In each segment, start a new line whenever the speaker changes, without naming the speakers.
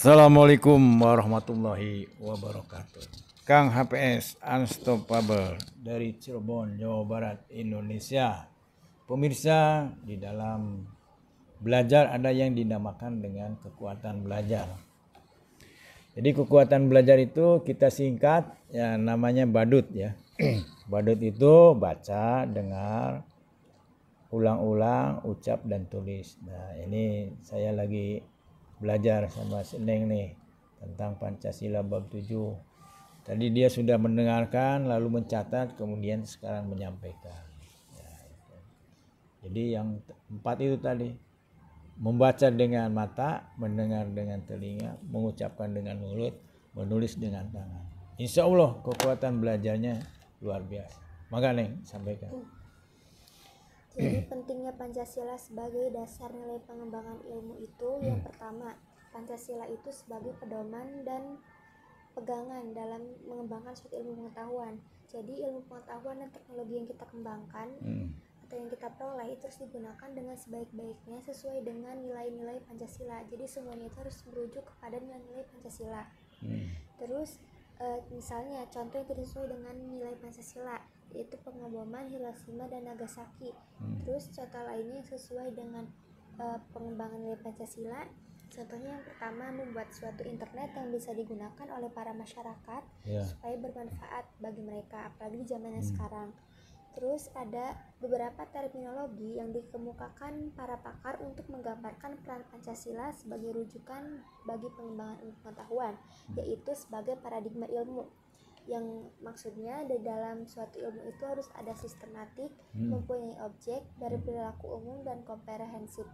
Assalamualaikum warahmatullahi wabarakatuh. Kang HPS Unstoppable dari Cirebon, Jawa Barat, Indonesia. Pemirsa, di dalam belajar ada yang dinamakan dengan kekuatan belajar. Jadi kekuatan belajar itu kita singkat ya namanya badut ya. Badut itu baca, dengar, ulang-ulang, ucap dan tulis. Nah, ini saya lagi belajar sama Neng nih tentang Pancasila bab 7. Tadi dia sudah mendengarkan lalu mencatat kemudian sekarang menyampaikan. Ya, itu. Jadi yang 4 itu tadi, membaca dengan mata, mendengar dengan telinga, mengucapkan dengan mulut, menulis dengan tangan. Insya Allah kekuatan belajarnya luar biasa. Maka Neng sampaikan.
Jadi pentingnya Pancasila sebagai dasar nilai pengembangan ilmu itu yang pertama, Pancasila itu sebagai pedoman dan pegangan dalam mengembangkan suatu ilmu pengetahuan. Jadi ilmu pengetahuan dan teknologi yang kita kembangkan atau yang kita peroleh itu harus digunakan dengan sebaik-baiknya sesuai dengan nilai-nilai Pancasila. Jadi semuanya itu harus merujuk kepada nilai-nilai Pancasila. Terus misalnya contoh yang tidak sesuai dengan nilai Pancasila yaitu pengeboman Hiroshima dan Nagasaki. Terus contoh lainnya yang sesuai dengan pengembangan nilai Pancasila, contohnya yang pertama membuat suatu internet yang bisa digunakan oleh para masyarakat supaya bermanfaat bagi mereka, apalagi di zaman yang sekarang. Terus ada beberapa terminologi yang dikemukakan para pakar untuk menggambarkan peran Pancasila sebagai rujukan bagi pengembangan ilmu pengetahuan, yaitu sebagai paradigma ilmu. Yang maksudnya di dalam suatu ilmu itu harus ada sistematik, mempunyai objek, dari perilaku umum dan komprehensif.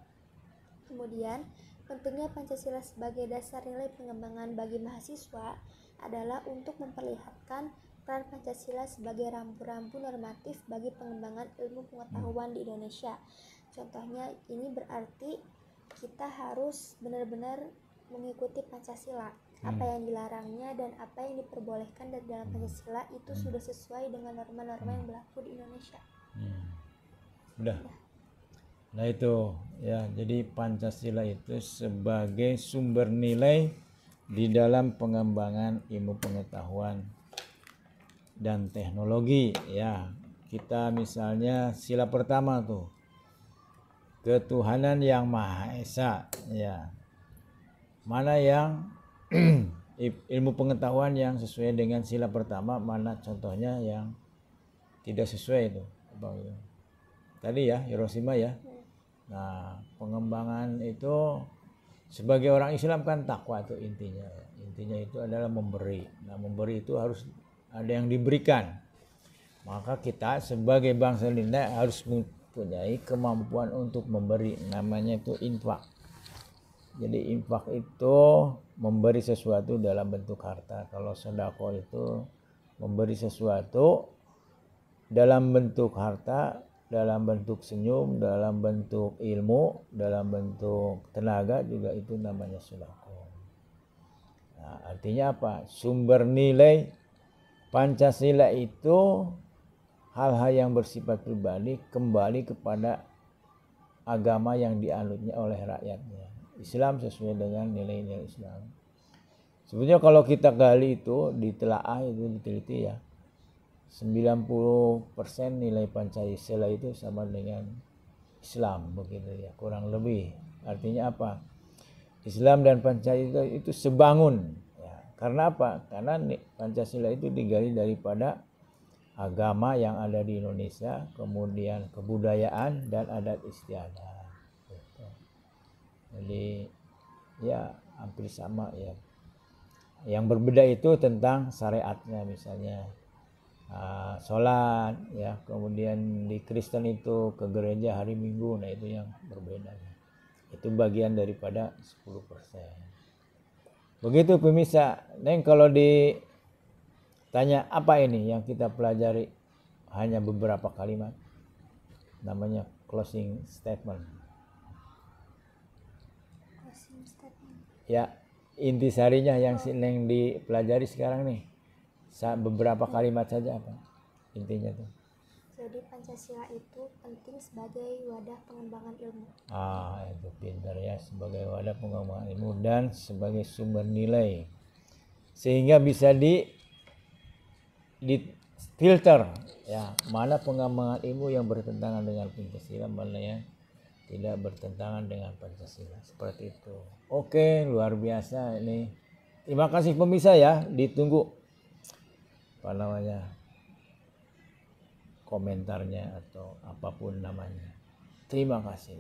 Kemudian pentingnya Pancasila sebagai dasar nilai pengembangan bagi mahasiswa adalah untuk memperlihatkan peran Pancasila sebagai rambu-rambu normatif bagi pengembangan ilmu pengetahuan di Indonesia. Contohnya ini berarti kita harus benar-benar mengikuti Pancasila. Apa yang dilarangnya dan apa yang diperbolehkan dari dalam Pancasila itu sudah sesuai dengan norma-norma yang berlaku di Indonesia.
Udah. Nah itu ya, jadi Pancasila itu sebagai sumber nilai di dalam pengembangan ilmu pengetahuan dan teknologi ya. Kita misalnya sila pertama tuh, ketuhanan yang Maha Esa ya. Mana yang ilmu pengetahuan yang sesuai dengan sila pertama, mana contohnya yang tidak sesuai itu. Tadi ya Hiroshima ya. Nah, pengembangan itu sebagai orang Islam kan takwa itu intinya. Intinya itu adalah memberi. Nah, memberi itu harus ada yang diberikan. Maka kita sebagai bangsa Indonesia harus mempunyai kemampuan untuk memberi. Namanya itu infak. Jadi infak itu memberi sesuatu dalam bentuk harta. Kalau sedekah itu memberi sesuatu dalam bentuk harta, dalam bentuk senyum, dalam bentuk ilmu, dalam bentuk tenaga, juga itu namanya sedekah. Nah, artinya apa? Sumber nilai Pancasila itu hal-hal yang bersifat pribadi kembali kepada agama yang dianutnya oleh rakyatnya. Islam sesuai dengan nilai-nilai Islam. Sebenarnya kalau kita gali itu, ditelaah itu, diteliti ya, 90% nilai Pancasila itu sama dengan Islam begitu ya, kurang lebih. Artinya apa? Islam dan Pancasila itu sebangun ya. Karena apa? Karena Pancasila itu digali daripada agama yang ada di Indonesia, kemudian kebudayaan dan adat istiadat. Jadi ya hampir sama ya. Yang berbeda itu tentang syariatnya, misalnya sholat ya, kemudian di Kristen itu ke gereja hari Minggu. Nah itu yang berbeda. Itu bagian daripada 10%. Begitu pemirsa. Neng kalau ditanya apa ini yang kita pelajari, hanya beberapa kalimat, namanya closing statement. Ya, intisarinya yang Neng dipelajari sekarang nih, beberapa kalimat saja apa intinya tuh?
Jadi Pancasila itu penting sebagai wadah pengembangan ilmu.
Itu pintar ya, sebagai wadah pengembangan ilmu dan sebagai sumber nilai. Sehingga bisa di filter ya, mana pengembangan ilmu yang bertentangan dengan Pancasila, mana yang tidak bertentangan dengan Pancasila. Seperti itu. Oke, luar biasa ini. Terima kasih pemirsa ya, ditunggu komentarnya atau apapun namanya. Terima kasih.